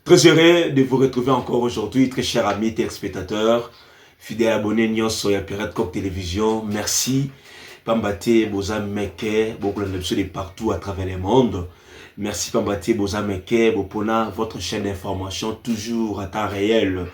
Très heureux de vous retrouver encore aujourd'hui, très chers amis téléspectateurs, fidèles abonnés Nyonso ya Pirate Coq Télévision. Merci. Pambate, Boza Meke, beaucoup de partout à travers le monde. Merci Pambate, Boza Meke, Bopona, votre chaîne d'information toujours à temps réel.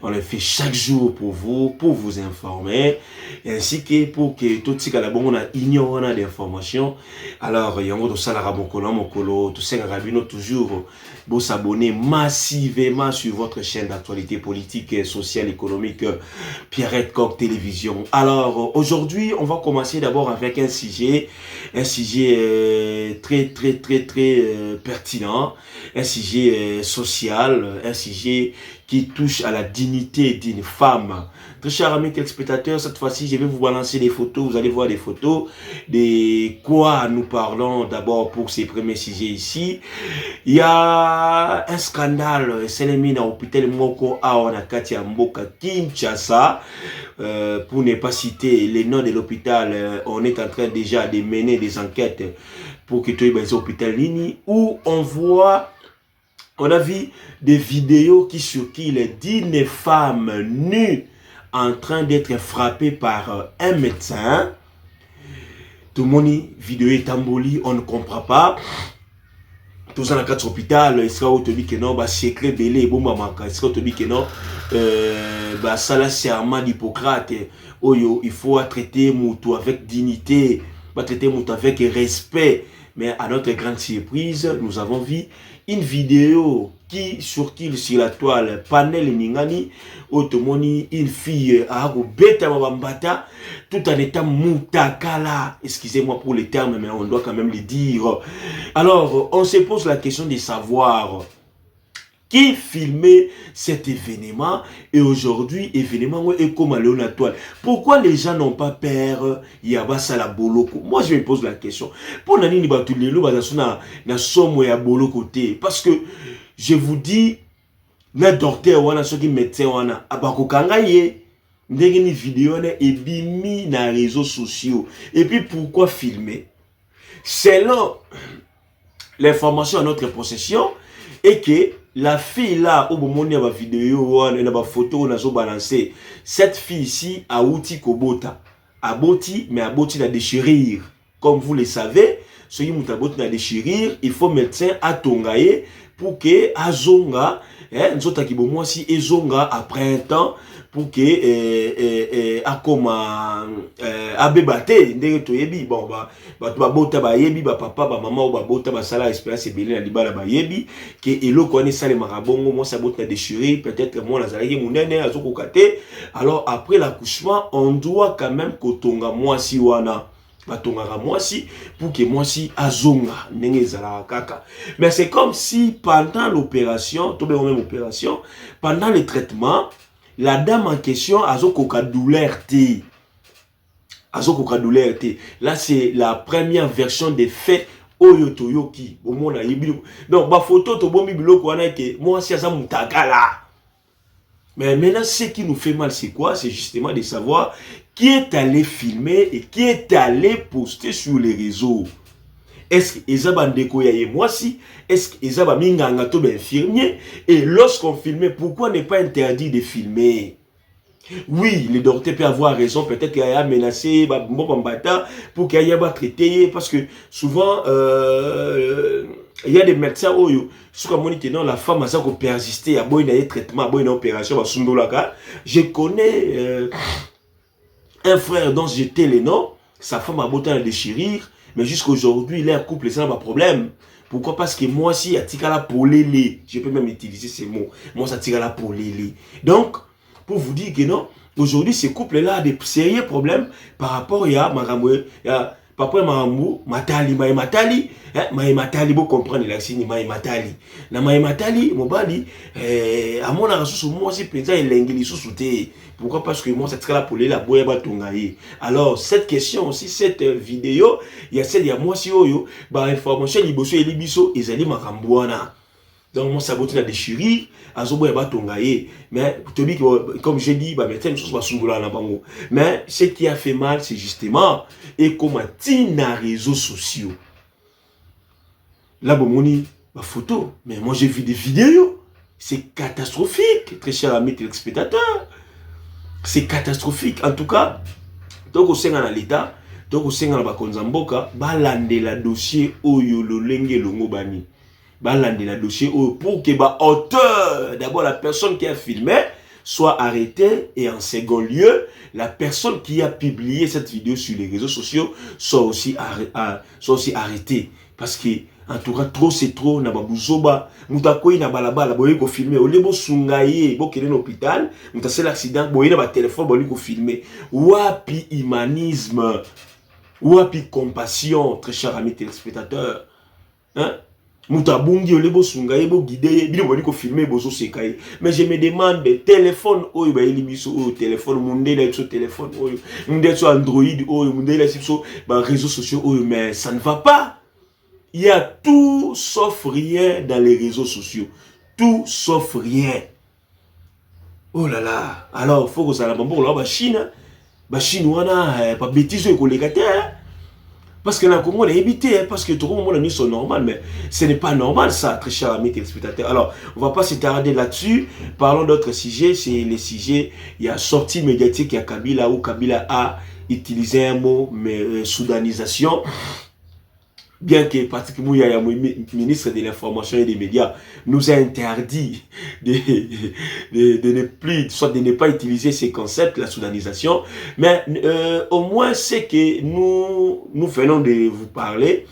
On le fait chaque jour pour vous informer, ainsi que pour que tout ce qu'on a ignoré d'informations. Alors, il y a un salaire mokolo, tout ça, toujours pour s'abonner massivement sur votre chaîne d'actualité politique, sociale, économique, Pirate Coq Télévision. Alors, aujourd'hui, on va commencer d'abord avec un sujet très pertinent, un sujet social, un sujet qui touche à la dignité d'une femme. Très chers amis téléspectateurs, cette fois-ci, je vais vous balancer des photos. Vous allez voir des photos de quoi nous parlons d'abord pour ces premiers sujets ici. Il y a un scandale, c'est le mina hôpital Moko Aonakati à Mboka Kinshasa. Pour ne pas citer les noms de l'hôpital, on est en train déjà de mener des enquêtes pour que tu aies des hôpitaux Lini où on a vu des vidéos qui circulent d'une femme nue en train d'être frappée par un médecin. Tout le monde, vidéo est emboli, on ne comprend pas. Tout ça dans le hôpital, il sera autorisé que non, secret belé, bon maman, il sera autorisé que non, ça là serment d'Hippocrate. Il faut traiter Moutou avec dignité, traiter Moutou avec respect. Mais à notre grande surprise, nous avons vu une vidéo qui circule sur la toile, panel Ningani, Otomoni, une fille à Beta Mabambata, tout en étant Moutakala. Excusez-moi pour les termes, mais on doit quand même les dire. Alors, on se pose la question de savoir qui filmait cet événement et aujourd'hui, événement est comme à la toile. Pourquoi les gens n'ont pas peur? Yabasa la boloko. Moi, je me pose la question. Pour nani ni batulelo bazasuna na somo ya boloko te. Parce que je vous dis, na docteur wana soki médecin wana abakokanga ye ndenge ni vidéo na ebimi na réseaux sociaux. Et puis pourquoi filmer? Selon l'information à notre possession et que la fille là, au moment où il y a une vidéo, il y a une photo, on a balancé. Cette fille ici a outi kobota. A boti, mais a boti la déchirir. Comme vous le savez, ce qui m'a boti la déchirir, il faut médecin à tongaye pour que azonga, nous autres qui bon moi si ezonga après un temps pour que akoma abebate ndenge toyebi bon ba bota ba yebi ba papa ba maman ba bota ba sala espérance belé na libala ba yebi que eloko ne sale marabongo moi ça bota déchiré peut-être moi na zalaki munene azokokate. Alors après l'accouchement on doit quand même kotonga moi si wana batongaka moi si pour que moi si azonga ndenge ezala kaka. Mais c'est comme si pendant l'opération tout bien même opération pendant le traitement la dame en question a zokoka douleur te. Azokoka douleur te. Là c'est la première version des faits oyo toyoki. Au monde donc ba photo to bomi biloko wana ke moi si asa mutakala. Mais maintenant ce qui nous fait mal c'est quoi? C'est justement de savoir qui est allé filmer et qui est allé poster sur les réseaux. Est-ce que Ezaba Ndeko yaye moi si? Est-ce que Ezaba Minganga to infirmier? Et lorsqu'on filmait, pourquoi n'est pas interdit de filmer? Oui, le docteur peut avoir raison, peut-être qu'il a menacé pour qu'il y ait traité, parce que souvent, il y a des médecins où, la femme a persisté, à un traitement, à une opération, je connais un frère dont j'étais le nom, sa femme a beau la déchirir, mais jusqu'à aujourd'hui, il est un couple, c'est un problème. Pourquoi? Parce que moi, si, il y a pour les je peux même utiliser ces mots. Moi, ça tire là pour les donc, pour vous dire que non, aujourd'hui, ce couple-là a des sérieux problèmes par rapport à Maramou, papa Maramou, Matali, Matali, vous comprenez la signe, Matali. Na Matali, Mobali, à mon avis, moi, c'est présent, il est sous-souté. Pourquoi? Parce que moi, ça tire là pour les boya batungaye. Alors, cette question aussi, cette vidéo, il y a celle, il y a moi, si yo, information, liboso et libiso, ils allaient Marambouana. Donc, moi, ça va être déchiré, mais comme j'ai dit, mais ce qui a fait mal, c'est justement, et comme les réseaux sociaux. Là, bon, photo, mais moi, j'ai vu des vidéos. C'est catastrophique, très cher ami téléspectateur. C'est catastrophique. En tout cas, donc au sein de l'État, donc au sein de la Konzamboka, balande la dossier oyo lolenge longo bani. Balande la dossier oyo pour que ba auteur, d'abord la personne qui a filmé, soit arrêtée et en second lieu, la personne qui a publié cette vidéo sur les réseaux sociaux soit aussi arrêtée. Parce que, en tout cas, trop c'est trop, na babuzoba, mutakoyi na balabala, boye ko filmer, ole bo sungaye, bo kele l'hôpital, mutasé l'accident, boye na ba téléphone, boye ko filmer. Wapi humanisme, wapi compassion, très cher ami téléspectateur. Hein? Mutabungi, ole bo sungaye, bo guide, bino boye ko filmer, bozo sekaye. Mais je me demande, téléphone, oyo ba elibiso, oyo téléphone, munde la so téléphone, oyo, munde so Android, oyo, munde la so ba réseaux sociaux, oyo, mais ça ne va pas. Il y a tout sauf rien dans les réseaux sociaux. Tout sauf rien. Oh là là. Alors, il faut que ça la la Chine. La Chine, on a pas bêtise au collègue. Parce que là, comment on a évité, parce que tout le monde a mis son normal, mais ce n'est pas normal ça, très cher ami téléspectateur. Alors, on ne va pas s'attarder là-dessus. Parlons d'autres sujets. C'est les sujets. Il y a sortie médiatique, il y a Kabila, où Kabila a utilisé un mot, mais soudanisation. Bien que Patrick Mouya, ministre de l'information et des médias, nous a interdit de ne plus, soit de ne pas utiliser ces concepts, la soudanisation, mais au moins c'est que nous venons de vous parler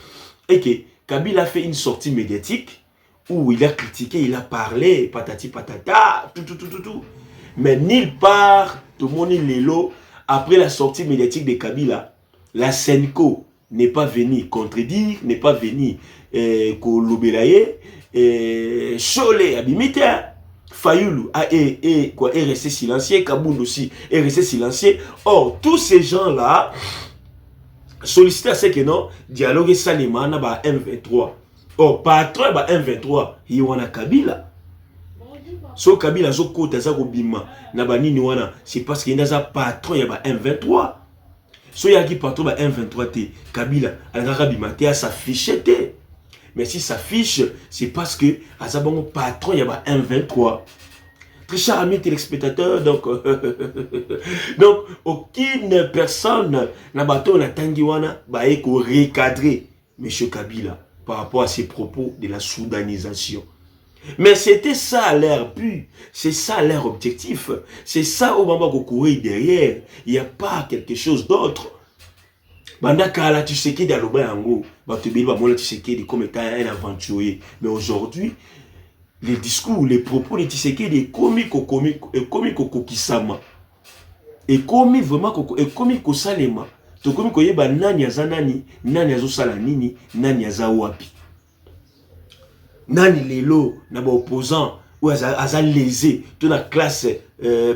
et que Kabila a fait une sortie médiatique où il a critiqué, il a parlé, patati patata, tout. Mais nulle part, tout le monde est l'élo, après la sortie médiatique de Kabila, la Senko n'est pas venu contredire, n'est pas venu kolobelaye, Cholet, Abimite, Fayoulou est resté silencieux, Kabound aussi est resté silencieux. Or, tous ces gens-là sollicitent à ce que non, dialogue Salima na ba M23. Or, patron ba M23, il y a Kabila. So Kabila zo kota za ko bima na ba nini wana, c'est parce qu'il y a un patron ya ba M23. So yaki patron ba M23 te, Kabila alaka bimate à s'afficher te. Mais si s'affiche, c'est parce que azabongo patron ya ba M23. Très cher ami téléspectateur, donc aucune personne na bato na tangiwana ba eko recadrer monsieur Kabila par rapport à ses propos de la soudanisation. Mais c'était ça leur but, c'est ça leur objectif, c'est ça au moment qu'on courait derrière, il n'y a pas quelque chose d'autre. Bandakala, tu sais qu'il y a le bayango, tu sais qu'il est comme étant un aventurier. Mais aujourd'hui, les discours, les propos de Tshisekedi est comique au kokisama. Et comique vraiment, et comique au salema. To comique au yeba nani azanani, nani azosala nini, nani azawapi. Nani lelo na ba opposant ou aza lésé toute la classe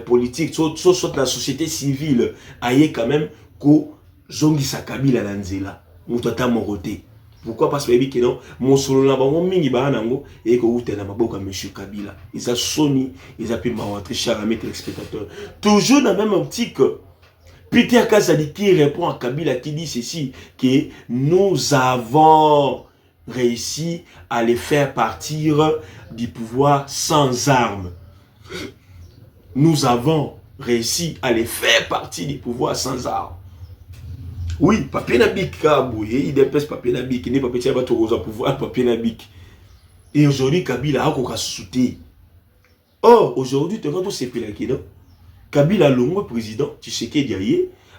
politique soit la société civile aye quand même ko zongi sa Kabila na nzela muto ata moroté. Pourquoi? Parce que non mon solo na bango mingi ba nango et ko utela maboka monsieur Kabila ils a soni ils a pu m'entrer cher ami téléspectateur toujours dans la même optique. Peter Kazadi qui répond à Kabila qui dit ceci que nous avons réussi à les faire partir du pouvoir sans armes. Nous avons réussi à les faire partir du pouvoir sans armes. Oui, papier nabik kabouye, il dépêche papier nabik, il n'est pas petit à battre au pouvoir, papier nabik. Et aujourd'hui, Kabila a encore sauté. Or, aujourd'hui, tu vois tout ces pays là, Kabila longo président, tu sais qu'il y a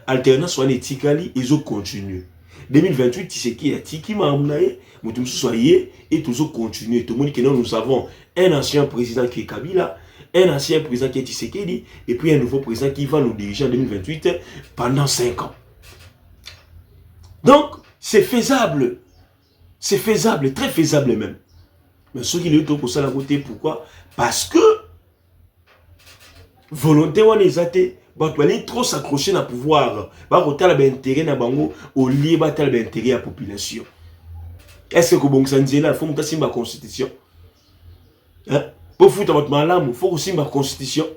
alternance soit les tikali, ils ont continué. 2028, tu sais qu'il y a tiki maamnae, mutum soyez et toujours continuer. Tout le monde que nous avons un ancien président qui est Kabila, un ancien président qui est Tshisekedi, et puis un nouveau président qui va nous diriger en 2028 pendant 5 ans. Donc, c'est faisable. C'est faisable, très faisable même. Mais ceux qui le trouvent pour ça la côté, pourquoi? Parce que volonté on les athées, bah tu allais trop s'accrocher dans le pouvoir, bah tu as l'intérêt na bango au lieu bah tu as l'intérêt à la population. Est-ce que bon ça il faut monter sur ma constitution? Hein? Pour foutre votre malam, il faut aussi ma constitution.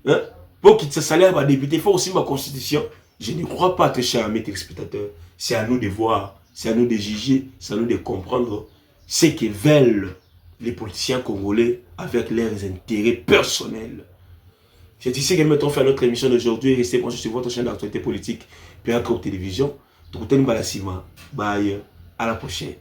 Hein? Pour quitter ce salaire à député, il faut aussi ma constitution. Je ne crois pas, très cher ami téléspectateur. C'est à nous de voir, c'est à nous de juger, c'est à nous de comprendre ce que veulent les politiciens congolais avec leurs intérêts personnels. C'est ici que nous mettons fin à notre émission d'aujourd'hui. Restez branchés sur votre chaîne d'actualité politique, Pierre Télévision. Bye, à la prochaine.